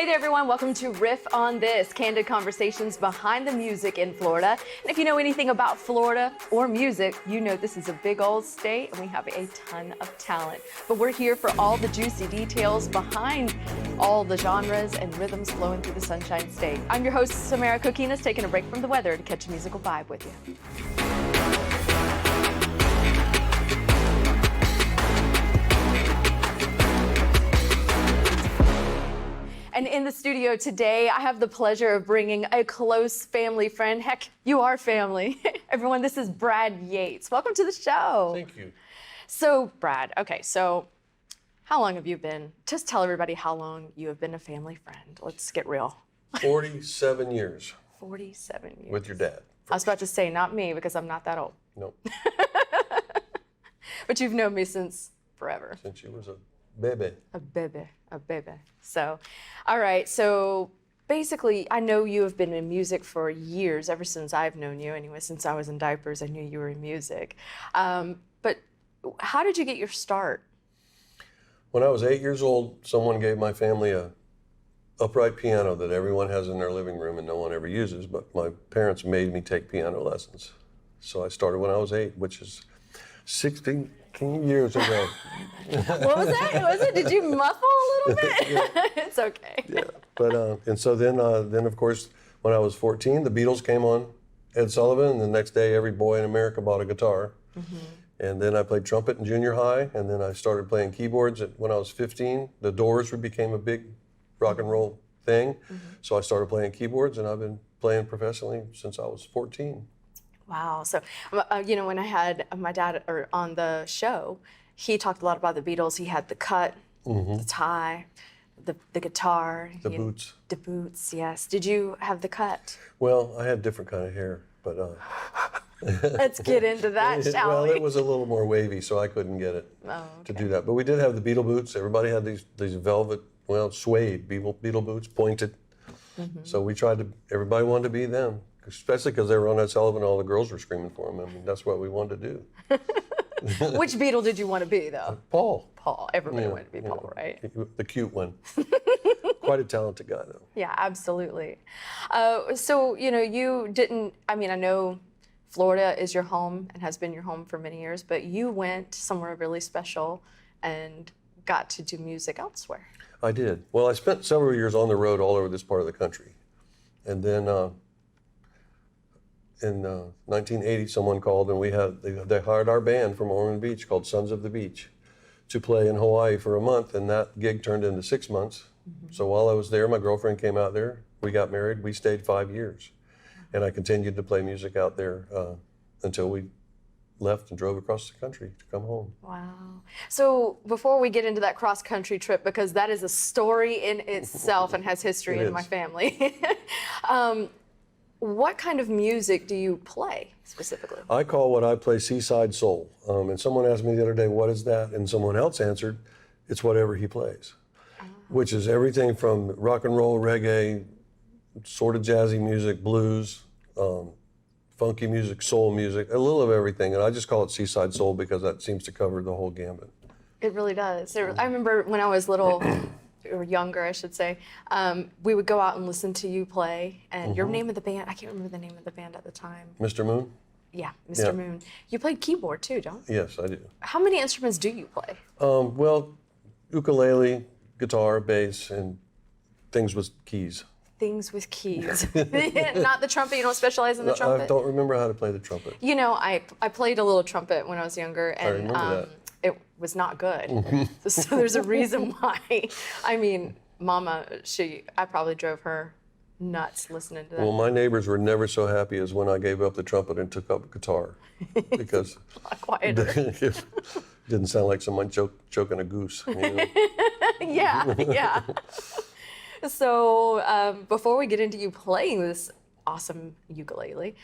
Hey there, everyone. Welcome to Riff On This, candid conversations behind the music in Florida. And if you know anything about Florida or music, you know this is a big old state and we have a ton of talent. But we're here for all the juicy details behind all the genres and rhythms flowing through the Sunshine State. I'm your host, Tamara, taking a break from the weather to catch a musical vibe with you. And in the studio today, I have the pleasure of bringing a close family friend. Heck, you are family. Everyone, this is Brad Yates. Welcome to the show. Thank you. So, Brad, okay, so how long have you been? Just tell everybody how long you have been a family friend. Let's get real. 47 years. 47 years. With your dad. I was about to say, not me, because I'm not that old. Nope. But you've known me since forever. Since you was a baby. A baby. So, all right, so basically, I know you have been in music for years, ever since I've known you. Anyway, since I was in diapers, I knew you were in music. But how did you get your start? When I was 8 years old, someone gave my family a upright piano that everyone has in their living room and no one ever uses, but my parents made me take piano lessons. So I started when I was 8, which is 16 years ago. What was that? Was it? Did you muffle a little bit? Yeah. It's okay. Yeah, but and so then of course, when I was 14, the Beatles came on, Ed Sullivan, and the next day every boy in America bought a guitar. Mm-hmm. And then I played trumpet in junior high, and then I started playing keyboards when I was 15. The Doors became a big rock and roll thing, so I started playing keyboards, and I've been playing professionally since I was 14. Wow. So, when I had my dad on the show, he talked a lot about the Beatles. He had the cut, the tie, the guitar. The boots. The boots, yes. Did you have the cut? Well, I had different kind of hair, but... Let's get into that, shall we? Well, it was a little more wavy, so I couldn't get it to do that. But we did have the Beatle boots. Everybody had these velvet, suede Beatle boots, pointed. So we everybody wanted to be them, especially because they were on Ed Sullivan, all the girls were screaming for them. I mean, that's what we wanted to do. Which Beatle did you want to be, though? Paul. Paul. Everybody wanted to be Paul, right? The cute one. Quite a talented guy, though. Yeah, absolutely. So, you didn't, I know Florida is your home and has been your home for many years, but you went somewhere really special and got to do music elsewhere. I did. Well, I spent several years on the road all over this part of the country. And then in 1980, someone called and they hired our band from Ormond Beach called Sons of the Beach to play in Hawaii for a month, and that gig turned into 6 months. So while I was there, my girlfriend came out there, we got married, we stayed 5 years. And I continued to play music out there until we left and drove across the country to come home. Wow. So before we get into that cross-country trip, because that is a story in itself and has history in my family, what kind of music do you play specifically? I call what I play seaside soul. And someone asked me the other day, what is that? And someone else answered, it's whatever he plays, which is everything from rock and roll, reggae, sort of jazzy music, blues, funky music, soul music, a little of everything. And I just call it seaside soul because that seems to cover the whole gambit. It really does. I remember when I was little, or younger, I should say, we would go out and listen to you play. And your name of the band, I can't remember the name of the band at the time. Mr. Moon? Yeah, Mr. Moon. You played keyboard too, don't you? Yes, I do. How many instruments do you play? Well, ukulele, guitar, bass, and things with keys. Things with keys. Not the trumpet, you don't specialize in the trumpet? I don't remember how to play the trumpet. I played a little trumpet when I was younger, and I remember that. It was not good. So there's a reason why. Mama, I probably drove her nuts listening to that. Well, my neighbors were never so happy as when I gave up the trumpet and took up guitar, because it didn't sound like someone choking a goose. Yeah. So before we get into you playing this awesome ukulele,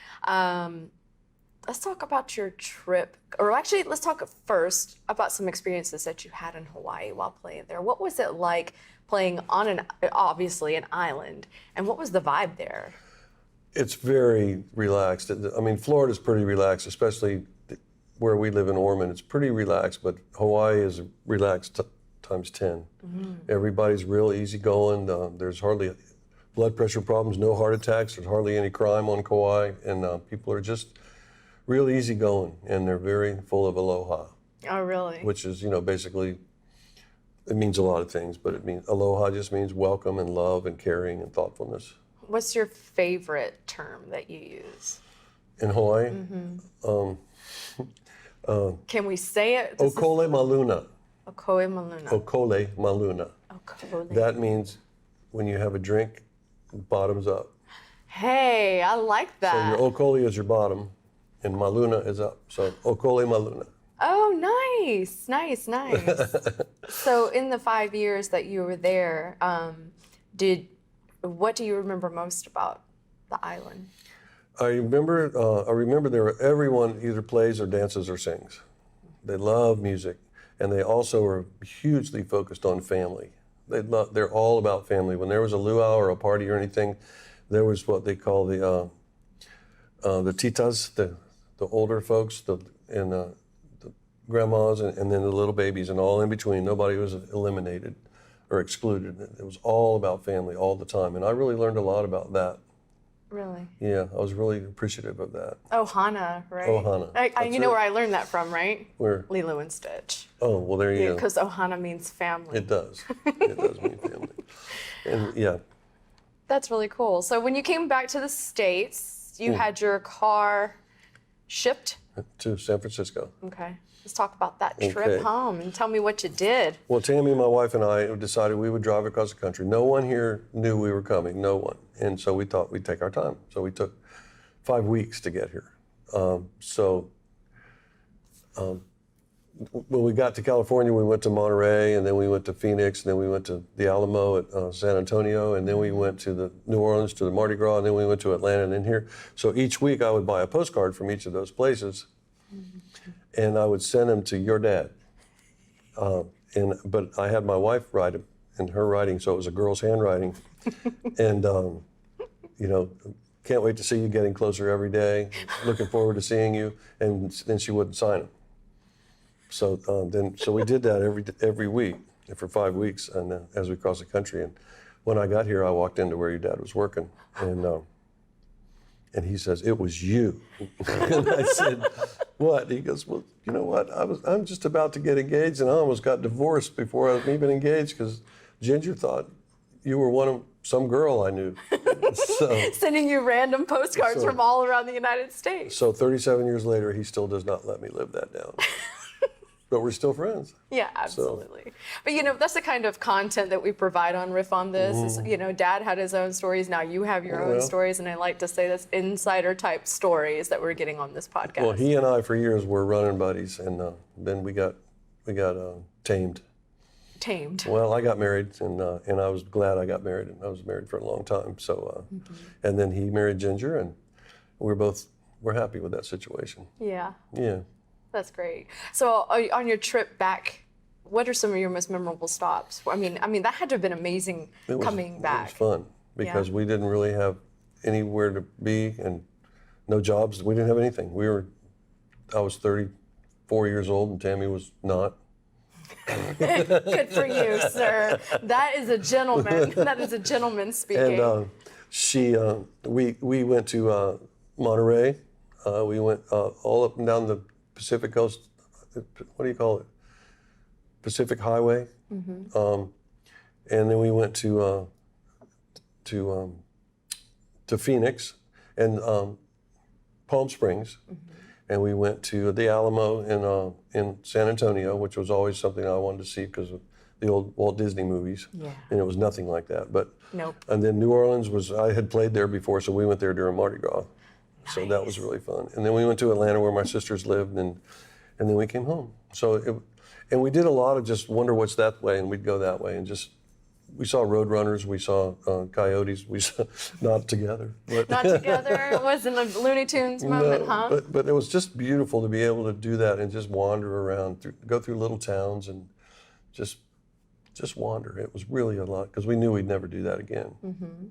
let's talk about your trip. Or actually, let's talk first about some experiences that you had in Hawaii while playing there. What was it like playing on obviously an island, and what was the vibe there? It's very relaxed. Florida's pretty relaxed, especially where we live in Ormond. It's pretty relaxed, but Hawaii is a relaxed times 10. Everybody's real easygoing. There's hardly blood pressure problems, no heart attacks. There's hardly any crime on Kauai, and people are just real easygoing, and they're very full of aloha. Oh, really? Which is, basically, it means a lot of things, but aloha just means welcome and love and caring and thoughtfulness. What's your favorite term that you use? In Hawaii? Can we say it? Okole maluna. Okole maluna. Okole maluna. Okole. That means when you have a drink, bottoms up. Hey, I like So that. your okole is your bottom, and maluna is up. So okole maluna. Oh, nice, nice, nice. So in the 5 years that you were there, what do you remember most about the island? I remember everyone either plays or dances or sings. They love music, and they also are hugely focused on family. They're all about family. When there was a luau or a party or anything, there was what they call the titas, the older folks, and the grandmas, and then the little babies, and all in between. Nobody was eliminated or excluded. It was all about family all the time, and I really learned a lot about that. Really? Yeah, I was really appreciative of that. Ohana, right? Ohana. You know where I learned that from, right? Where? Lilo and Stitch. Oh, well, there you go. Because Ohana means family. It does. It does mean family. And yeah. That's really cool. So when you came back to the States, you had your car shipped? To San Francisco. Okay. Let's talk about that trip Okay. home and tell me what you did. Well, Tammy, my wife, and I decided we would drive across the country. No one here knew we were coming, no one. And so we thought we'd take our time. So we took 5 weeks to get here. When we got to California, we went to Monterey, and then we went to Phoenix, and then we went to the Alamo at San Antonio, and then we went to the New Orleans to the Mardi Gras, and then we went to Atlanta and then here. So each week I would buy a postcard from each of those places, and I would send them to your dad. But I had my wife write it in her writing, so it was a girl's handwriting. And, can't wait to see you, getting closer every day, looking forward to seeing you, and then she wouldn't sign them. So we did that every week for 5 weeks, and as we crossed the country. And when I got here, I walked into where your dad was working, and he says, "It was you." And I said, "What?" He goes, "Well, you know what? I'm just about to get engaged, and I almost got divorced before I was even engaged because Ginger thought you were one of some girl I knew." So, Sending you random postcards from all around the United States. so 37 years later, he still does not let me live that down. But we're still friends. Yeah, absolutely. But that's the kind of content that we provide on Riff On This. Is, Dad had his own stories. Now you have your own stories, and I like to say that's insider type stories that we're getting on this podcast. Well, he and I for years were running buddies, and then we got tamed. Tamed. Well, I got married, and I was glad I got married, and I was married for a long time. So, and then he married Ginger, and we're happy with that situation. Yeah. Yeah. That's great. So on your trip back, what are some of your most memorable stops? I mean, that had to have been amazing coming back. It was fun because we didn't really have anywhere to be and no jobs. We didn't have anything. I was 34 years old and Tammy was not. Good for you, sir. That is a gentleman. That is a gentleman speaking. And we went to Monterey. We went all up and down the Pacific Coast. What do you call it? Pacific Highway. And then we went to Phoenix and Palm Springs. And we went to the Alamo in San Antonio, which was always something I wanted to see because of the old Walt Disney movies. Yeah. And it was nothing like that. But nope. And then New Orleans I had played there before, so we went there during Mardi Gras. Nice. So that was really fun. And then we went to Atlanta where my sisters lived, and then we came home. And we did a lot of just wonder what's that way, and we'd go that way, and we saw roadrunners, we saw coyotes, we saw not together. But not together? It wasn't a Looney Tunes moment, huh? But it was just beautiful to be able to do that and just wander around, go through little towns and just wander. It was really a lot, because we knew we'd never do that again. Mm-hmm.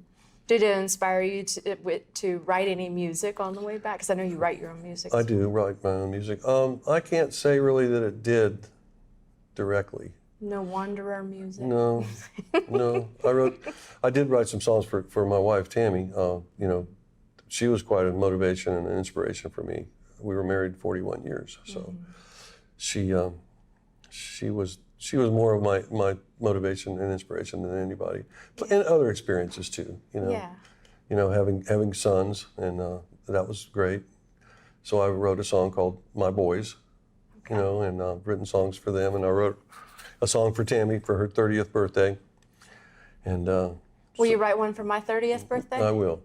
Did it inspire you to write any music on the way back? Because I know you write your own music. I do write my own music. I can't say really that it did directly. No Wanderer music? No, no. I did write some songs for my wife, Tammy. You know, she was quite a motivation and an inspiration for me. We were married 41 years, so she was more of my motivation and inspiration than anybody, and other experiences too. You know, you know, having sons, and that was great. So I wrote a song called "My Boys," you know, and written songs for them, and I wrote a song for Tammy for her 30th birthday. And will you write one for my 30th birthday? I will.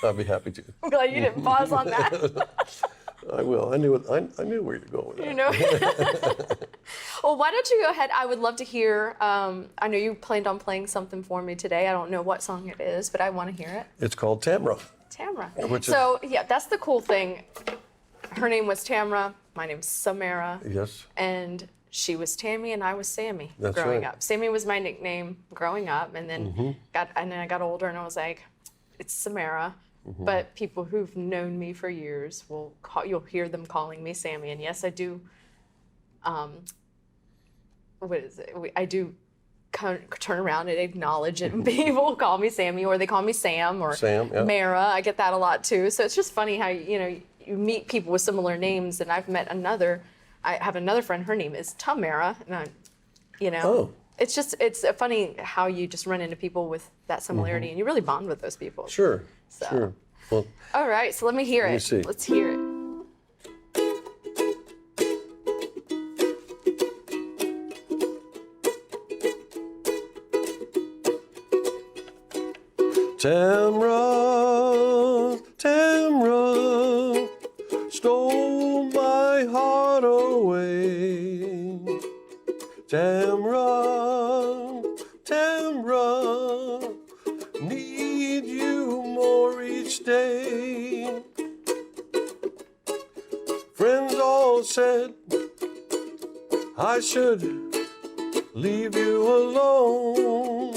I'd be happy to. I'm glad you didn't pause on that. I will. I knew where you're going with that. You know. Well, why don't you go ahead? I would love to hear. I know you planned on playing something for me today. I don't know what song it is, but I want to hear it. It's called Tamara. Tamara. So yeah, that's the cool thing. Her name was Tamara. My name's Samara. Yes. And she was Tammy and I was Sammy. That's growing right. up. Sammy was my nickname growing up, and then I got older and I was like, it's Samara. But people who've known me for years you'll hear them calling me Sammy. And yes, I do. What is it? I do turn around and acknowledge it. And people call me Sammy, or they call me Sam, or Mara. I get that a lot too. So it's just funny how you meet people with similar names. And I've met I have another friend. Her name is Tamara, and it's funny how you just run into people with that similarity, and you really bond with those people. Sure. So. Sure. Well, all right, so let me hear it. Let me see. Let's hear it. Tamara, Tamara, stole my heart away. Tamara, Tamara, need you more each day. Friends all said I should leave you alone.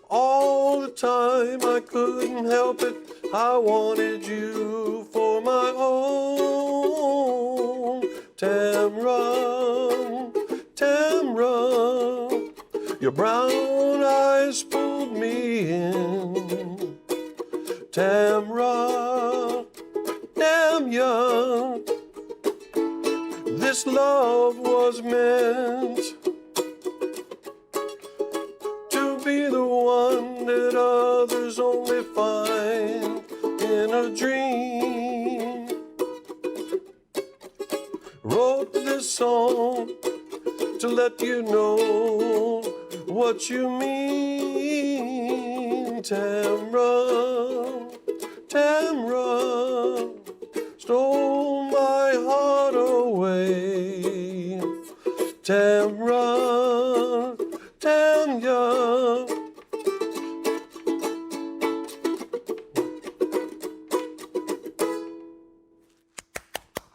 All the time I couldn't help it, I wanted you for my own. Tamara, Tamara, your brown eyes pulled me in. Tamara, damn ya, this love was meant to be the one that others only find in a dream. Wrote this song to let you know what you mean. Tamara, Tamara, stole my heart away. Tamara, Tamara.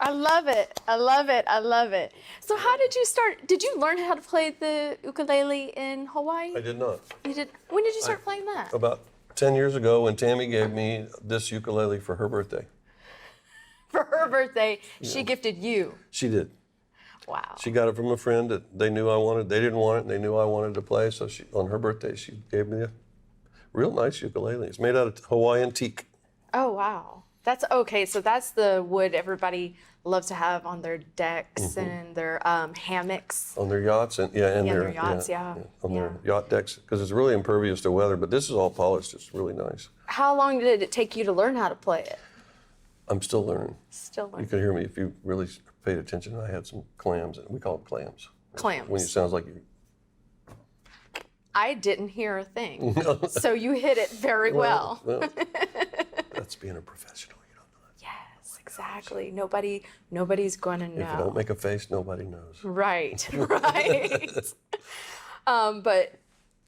I love it. I love it. I love it. So how did you start? Did you learn how to play the ukulele in Hawaii? I did not. You did. When did you start playing that? About 10 years ago, when Tammy gave me this ukulele for her birthday. For her birthday, she gifted you. She did. Wow. She got it from a friend that they knew I wanted. They didn't want it, and they knew I wanted to play. So on her birthday, she gave me a real nice ukulele. It's made out of Hawaiian teak. Oh, wow. That's okay. So that's the wood everybody loves to have on their decks and their hammocks. On their yachts and their yachts, on their yacht decks, because it's really impervious to weather. But this is all polished. It's really nice. How long did it take you to learn how to play it? I'm still learning. Still learning. You could hear me if you really paid attention. I had some clams. We call them clams. Clams. When it sounds like you. I didn't hear a thing. So you hit it very well. That's being a professional. You don't know that. Yes, exactly. Nobody's going to know. If you don't make a face, nobody knows. Right, right. But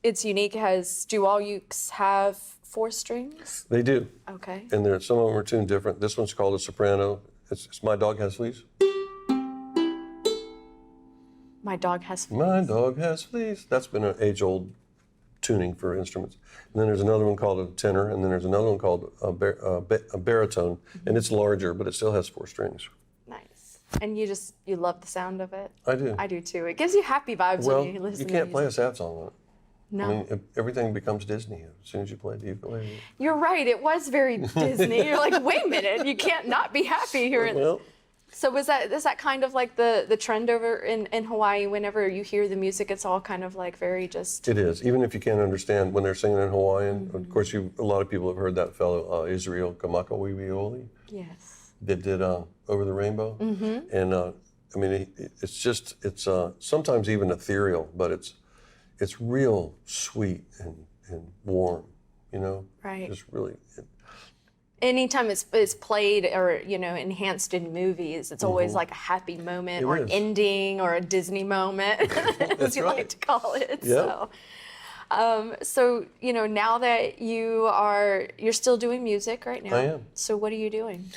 it's unique. Do all ukes have 4 strings? They do. Okay. And some of them are tuned different. This one's called a soprano. It's My Dog Has Fleas. My dog has fleas. My dog has fleas. That's been an age-old tuning for instruments. And then there's another one called a tenor, and then there's another one called a baritone, and it's larger, but it still has 4 strings. Nice. And you love the sound of it? I do. I do too. It gives you happy vibes Well, when you listen you to can't music. play a sad song on it. No. I mean, everything becomes Disney as soon as you play the ukulele. You're right. It was very Disney. You're like, wait a minute, you can't not be happy here. Well, So is that kind of like the trend over in Hawaii? Whenever you hear the music, it's all kind of like very just. it is. Even if you can't understand when they're singing in Hawaiian, of course, a lot of people have heard that fellow Israel Kamakawiwioli Yes. that did Over the Rainbow. And I mean, it's sometimes even ethereal, but it's real sweet and warm, you know? Right. Just really. Anytime it's played or enhanced in movies, it's always like a happy moment or an ending or a Disney moment, as you like to call it. Yeah. So now that you're still doing music right now. I am. So what are you doing?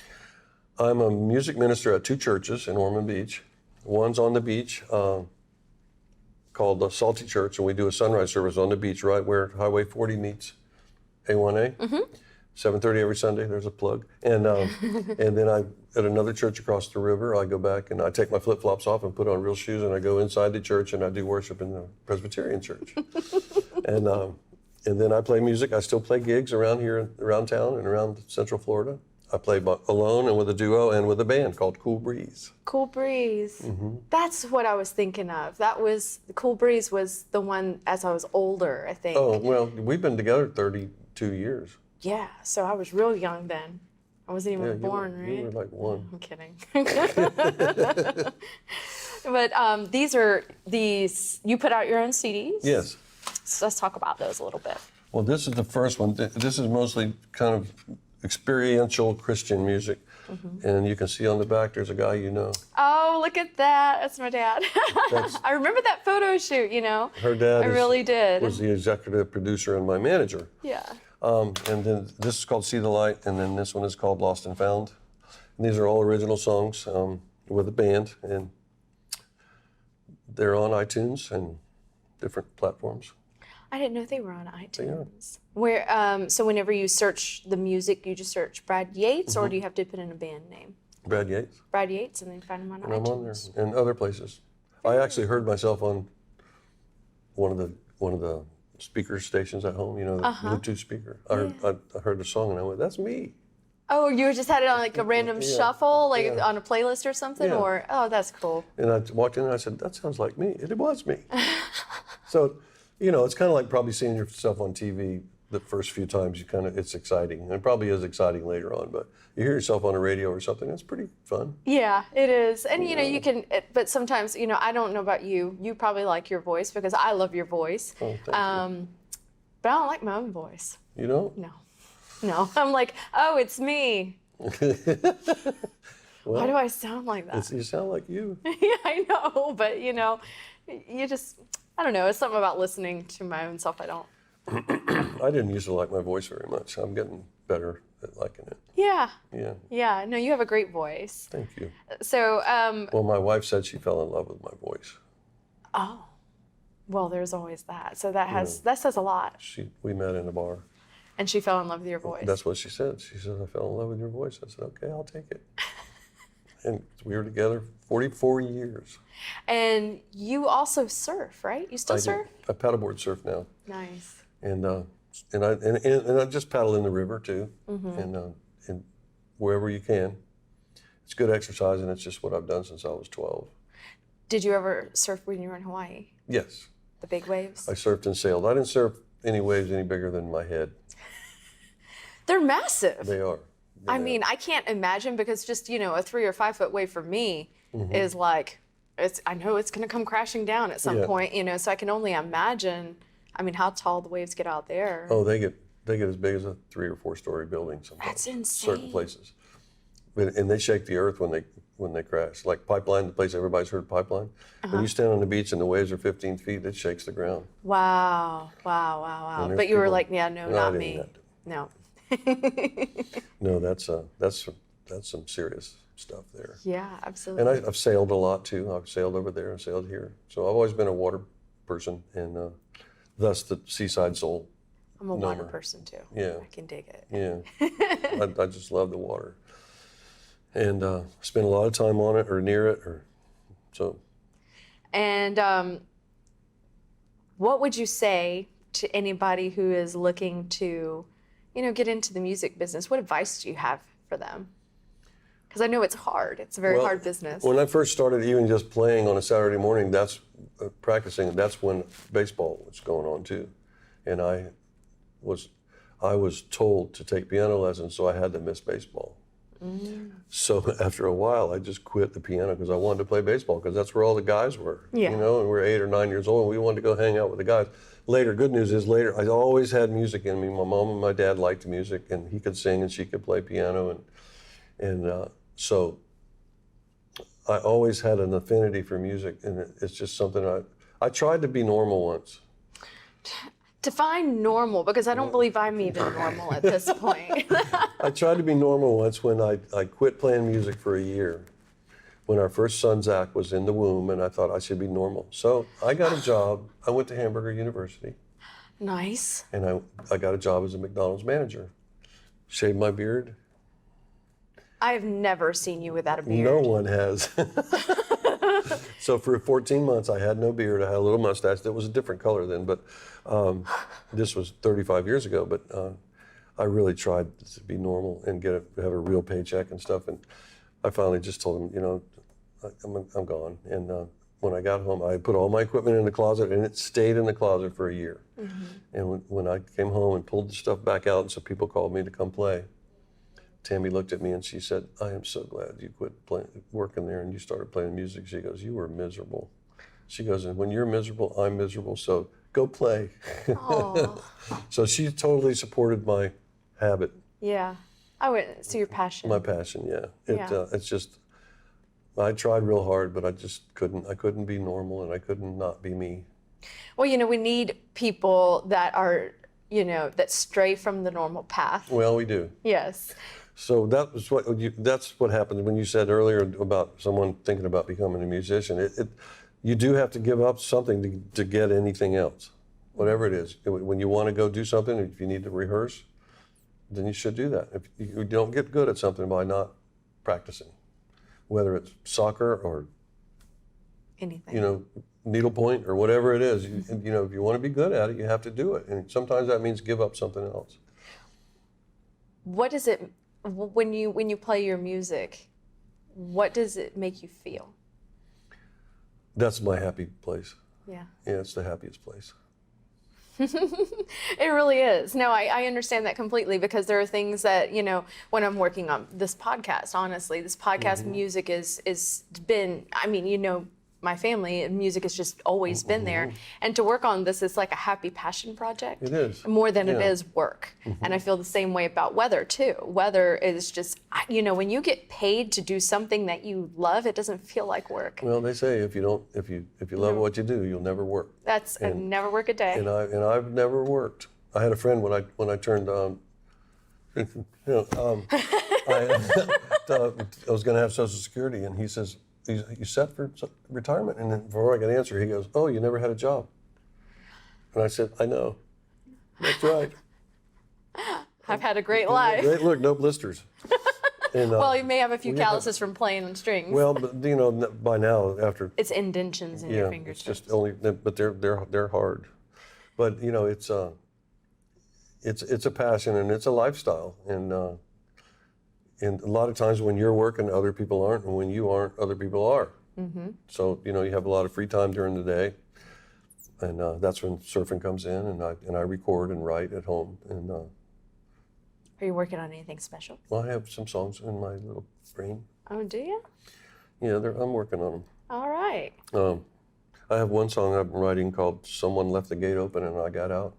I'm a music minister at 2 churches in Ormond Beach. One's on the beach called the Salty Church, and we do a sunrise service on the beach right where Highway 40 meets A1A. 7:30 every Sunday. There's a plug. And and then at another church across the river, I go back and I take my flip-flops off and put on real shoes and I go inside the church and I do worship in the Presbyterian church. and then I play music. I still play gigs around here, around town and around Central Florida. I play alone and with a duo and with a band called Cool Breeze. Cool Breeze. That's what I was thinking of. Cool Breeze was the one as I was older, I think. Oh, well, we've been together 32 years. Yeah, so I was real young then. I wasn't even born, right? You were like 1. I'm kidding. But you put out your own CDs? Yes. So let's talk about those a little bit. Well, this is the first one. This is mostly kind of experiential Christian music. And you can see on the back, there's a guy you know. Oh, look at that. That's my dad. I remember that photo shoot, Her dad I really did. was the executive producer and my manager. Yeah. And then this is called See the Light, and then this one is called Lost and Found. And these are all original songs with a band, and they're on iTunes and different platforms. I didn't know they were on iTunes. Where so whenever you search the music, you just search Brad Yates, or do you have to put in a band name? Brad Yates. Brad Yates, and then find him on And iTunes. I'm on there, and other places. I actually heard myself on one of the speaker stations at home, the Bluetooth speaker. I heard the song and I went, that's me. Oh, you just had it on like a random shuffle, like Yeah. on a playlist or something? Yeah. Or, oh, that's cool. And I walked in and I said, that sounds like me. And it was me. So, it's kind of like probably seeing yourself on TV the first few times. It's exciting. And it probably is exciting later on, but you hear yourself on the radio or something, it's pretty fun. Yeah, it is. And, you can, but sometimes, I don't know about you. You probably like your voice because I love your voice. Oh, thank you. But I don't like my own voice. You don't? No. I'm like, oh, it's me. Well, Why do I sound like that? you sound like you. Yeah, I know. But, you just, I don't know. It's something about listening to my own self I don't. I didn't used to like my voice very much. I'm getting better at liking it. Yeah. Yeah. Yeah. No, you have a great voice. Thank you. So, Well, my wife said she fell in love with my voice. oh, well, there's always that. So that says a lot. We met in a bar. And she fell in love with your voice. That's what she said. She said, I fell in love with your voice. I said, okay, I'll take it. And we were together 44 years. And you also surf, right? You still surf? I paddleboard surf now. Nice. And I just paddle in the river too, and wherever you can. It's good exercise, and it's just what I've done since I was 12. Did you ever surf when you were in Hawaii? Yes. The big waves? I surfed and sailed. I didn't surf any waves any bigger than my head. They're massive. They are. I mean, I can't imagine because just, a 3 or 5 foot wave for me is like, I know it's going to come crashing down at some point, so I can only imagine, how tall the waves get out there. Oh, they get as big as a 3 or 4 story building sometimes. That's insane. Certain places. And they shake the earth when they crash. Like Pipeline, the place everybody's heard, Pipeline. When you stand on the beach and the waves are 15 feet, it shakes the ground. Wow. But you were like, yeah, no, not me. No. No, that's some serious stuff there. Yeah, absolutely. And I've sailed a lot too. I've sailed over there and sailed here. So I've always been a water person, and thus the seaside soul. I'm a water person too. Yeah. I can dig it. Yeah. I just love the water. and spent a lot of time on it or near it, or so. And what would you say to anybody who is looking to, get into the music business? What advice do you have for them? Because I know it's hard. It's a very hard business. When I first started even just playing on a Saturday morning, that's practicing, that's when baseball was going on too. And I was told to take piano lessons, so I had to miss baseball. So after a while, I just quit the piano because I wanted to play baseball, because that's where all the guys were, and we're 8 or 9 years old, and we wanted to go hang out with the guys. Later, good news is later, I always had music in me. My mom and my dad liked music, and he could sing and she could play piano, and so I always had an affinity for music, and it's just something I tried to be normal once. Define normal, because I don't believe I'm even normal at this point. I tried to be normal once when I quit playing music for a year, when our first son, Zach, was in the womb, and I thought I should be normal. So I got a job. I went to Hamburger University. Nice. And I got a job as a McDonald's manager. Shaved my beard. I've never seen you without a beard. No one has. So for 14 months, I had no beard. I had a little mustache that was a different color then, but this was 35 years ago. But I really tried to be normal and have a real paycheck and stuff. And I finally just told him, I'm gone. And when I got home, I put all my equipment in the closet, and it stayed in the closet for a year. And when I came home and pulled the stuff back out, and so people called me to come play, Tammy looked at me and she said, "I am so glad you quit working there and you started playing music." She goes, "You were miserable." She goes, "And when you're miserable, I'm miserable, so go play." So she totally supported my habit. Yeah. I would see your passion. My passion, yeah. It's just, I tried real hard, but I just couldn't. I couldn't be normal, and I couldn't not be me. Well, we need people that are, that stray from the normal path. Well, we do. Yes. So that's what happened when you said earlier about someone thinking about becoming a musician. You do have to give up something to get anything else, whatever it is. When you want to go do something, if you need to rehearse, then you should do that. If you don't get good at something by not practicing, whether it's soccer or anything, needlepoint or whatever it is, if you want to be good at it, you have to do it. And sometimes that means give up something else. What does it, when you play your music, what does it make you feel? That's my happy place. Yeah. Yeah, it's the happiest place. It really is. No, I understand that completely, because there are things that, when I'm working on this podcast, honestly, this podcast music is been, my family, music has just always been there. And to work on this is like a happy passion project. It is. More than it is work. And I feel the same way about weather too. Weather is just, when you get paid to do something that you love, it doesn't feel like work. Well, they say if you love what you do, you'll never work. That's never work a day. And I've never worked. I had a friend when I turned I was going to have Social Security, and he says, "You set for retirement?" And then before I could answer, he goes, "Oh, you never had a job." And I said, "I know. That's right. I've had a great life." Great, look, no blisters. And, well, you may have a few calluses from playing on strings. Well, but by now, after it's indentions in your fingertips. It's just only, but they're hard. But it's a passion and it's a lifestyle, and a lot of times when you're working, other people aren't, and when you aren't, other people are. So you have a lot of free time during the day, and that's when surfing comes in, and I record and write at home. And are you working on anything special? Well, I have some songs in my little brain. Oh, do you? Yeah, I'm working on them. All right. I have one song I'm writing called "Someone Left the Gate Open and I Got Out."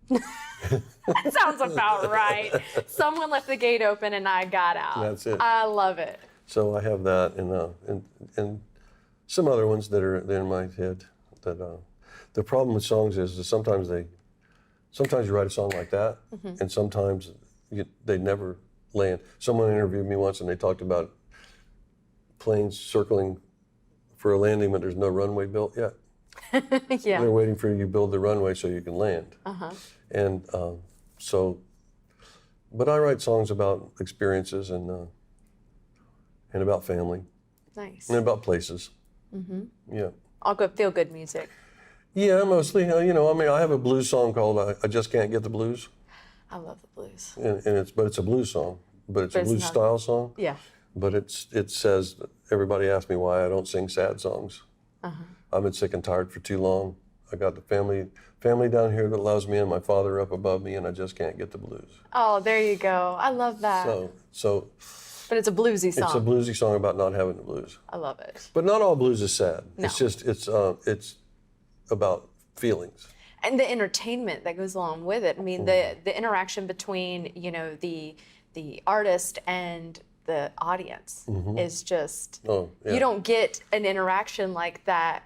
That sounds about right. Someone left the gate open and I got out. That's it. I love it. So I have that, and some other ones that are in my head. That the problem with songs is that sometimes you write a song like that, and sometimes they never land. Someone interviewed me once, and they talked about planes circling for a landing, but there's no runway built yet. Yeah. They're waiting for you to build the runway so you can land. And but I write songs about experiences, and and about family Nice. and about places. Yeah. All good, feel good music. Yeah, mostly. I have a blues song called "I Just Can't Get the Blues," I love the blues. and it's a blues song, but it's a But it's blues not- style song. Yeah. But it says, everybody asks me why I don't sing sad songs. I've been sick and tired for too long. I got the family down here that loves me, and my father up above me, and I just can't get the blues. Oh, there you go. I love that. So But it's a bluesy song. it's a bluesy song about not having the blues. I love it. But not all blues is sad. No. It's just it's about feelings. And the entertainment that goes along with it. I mean, the interaction between, the artist and the audience is just, Oh, yeah. you don't get an interaction like that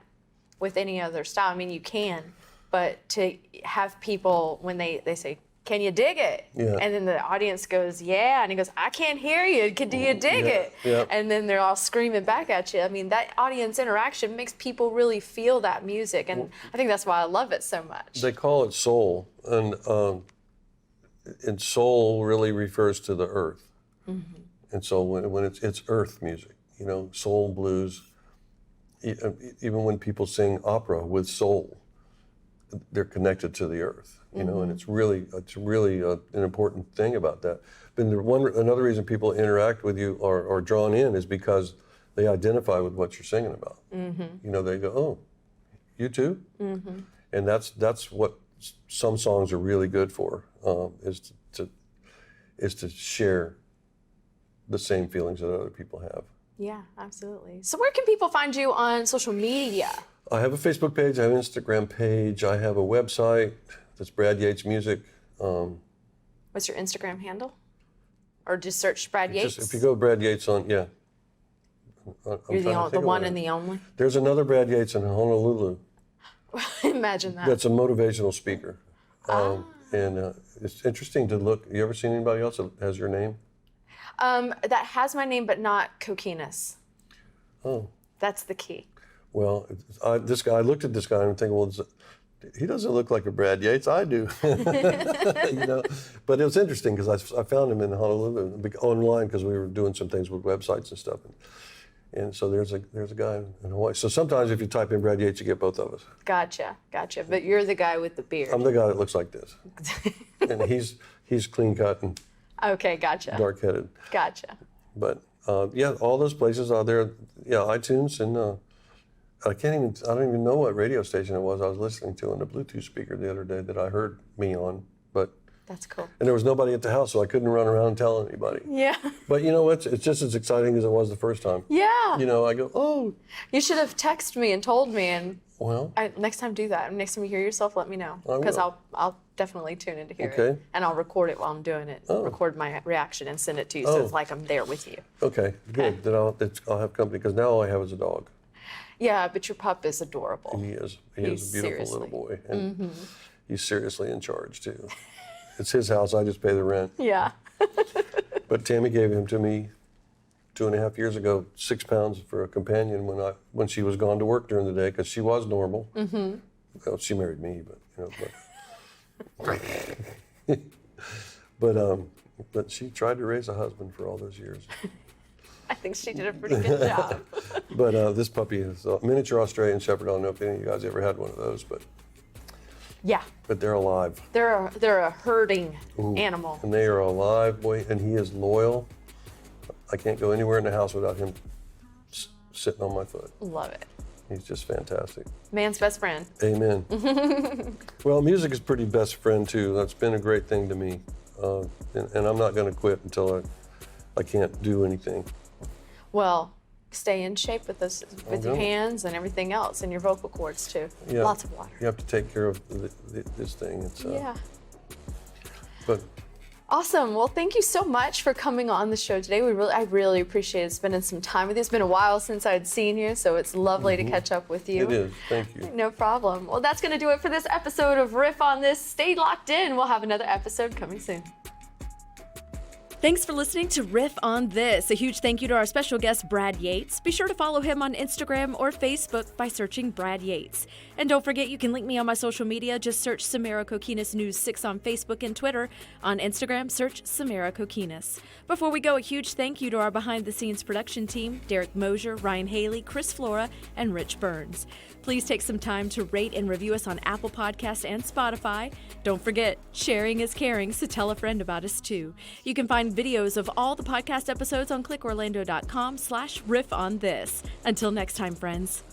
with any other style. I mean, you can, but to have people, when they say, "Can you dig it?" Yeah. And then the audience goes, "Yeah," and he goes, "I can't hear you. Do you dig it?" Yeah. And then they're all screaming back at you. I mean, that audience interaction makes people really feel that music, and I think that's why I love it so much. They call it soul, and soul really refers to the earth. And so when it's earth music, soul blues. Even when people sing opera with soul, they're connected to the earth, and it's really an important thing about that. But another reason people interact with you or are drawn in is because they identify with what you're singing about. They go, "Oh, you too?" And that's what some songs are really good for, is to share the same feelings that other people have. Yeah, absolutely. So where can people find you on social media? I have a Facebook page, I have an Instagram page, I have a website that's Brad Yates Music. What's your Instagram handle? Or just search Brad Yates? If you go Brad Yates on, yeah. You're the one and the only? There's another Brad Yates in Honolulu Imagine that. that's a motivational speaker. And it's interesting to look. You ever seen anybody else that has your name? That has my name, but not Coquinus. Oh. That's the key. Well, I looked at this guy and I'm thinking, well, he doesn't look like a Brad Yates. I do. But it was interesting because I found him in Honolulu online because we were doing some things with websites and stuff. And so there's a guy in Hawaii. So sometimes if you type in Brad Yates, you get both of us. Gotcha. But you're the guy with the beard. I'm the guy that looks like this. And he's clean cut and Okay, gotcha. dark-headed. Gotcha. But all those places are there. Yeah, iTunes, and I don't even know what radio station it was I was listening to on the Bluetooth speaker the other day that I heard me on. But That's cool. and there was nobody at the house, so I couldn't run around and tell anybody. Yeah. But you know what? It's just as exciting as it was the first time. Yeah. I go, oh, You should have texted me and told me, and well, next time do that. Next time you hear yourself, let me know. I Because will. I'll definitely tune in to hear Okay. it. And I'll record it while I'm doing it. Oh. Record my reaction and send it to you so Oh. it's like I'm there with you. okay, good. Then I'll have company because now all I have is a dog. Yeah, but your pup is adorable. He is He's a beautiful seriously- little boy, and he's seriously in charge too. It's his house. I just pay the rent. Yeah. But Tammy gave him to me 2.5 years ago, 6 pounds for a companion when she was gone to work during the day because she was normal. Well, she married me, but she tried to raise a husband for all those years. I think she did a pretty good job. But this puppy is a miniature Australian Shepherd. I don't know if any of you guys ever had one of those, but Yeah. they're alive. They're a herding animal. And they are alive, boy, and he is loyal. I can't go anywhere in the house without him sitting on my foot. Love it. He's just fantastic. Man's best friend. Amen. Well, music is pretty best friend too. That's been a great thing to me. And I'm not going to quit until I can't do anything. Well, stay in shape with your Okay. hands and everything else, and your vocal cords too. Yeah. Lots of water. You have to take care of this thing. It's, Yeah. But Awesome. Well, thank you so much for coming on the show today. I really appreciate spending some time with you. It's been a while since I'd seen you, so it's lovely to catch up with you. it is. Thank you. No problem. Well, that's going to do it for this episode of Riff on This. Stay locked in. We'll have another episode coming soon. Thanks for listening to Riff on This. A huge thank you to our special guest, Brad Yates. Be sure to follow him on Instagram or Facebook by searching Brad Yates. And don't forget, you can link me on my social media. Just search Samara Kokinas News 6 on Facebook and Twitter. On Instagram, search Samara Kokinas. Before we go, a huge thank you to our behind-the-scenes production team, Derek Mosier, Ryan Haley, Chris Flora, and Rich Burns. Please take some time to rate and review us on Apple Podcasts and Spotify. Don't forget, sharing is caring, so tell a friend about us too. You can find videos of all the podcast episodes on clickorlando.com/riff on this. Until next time, friends.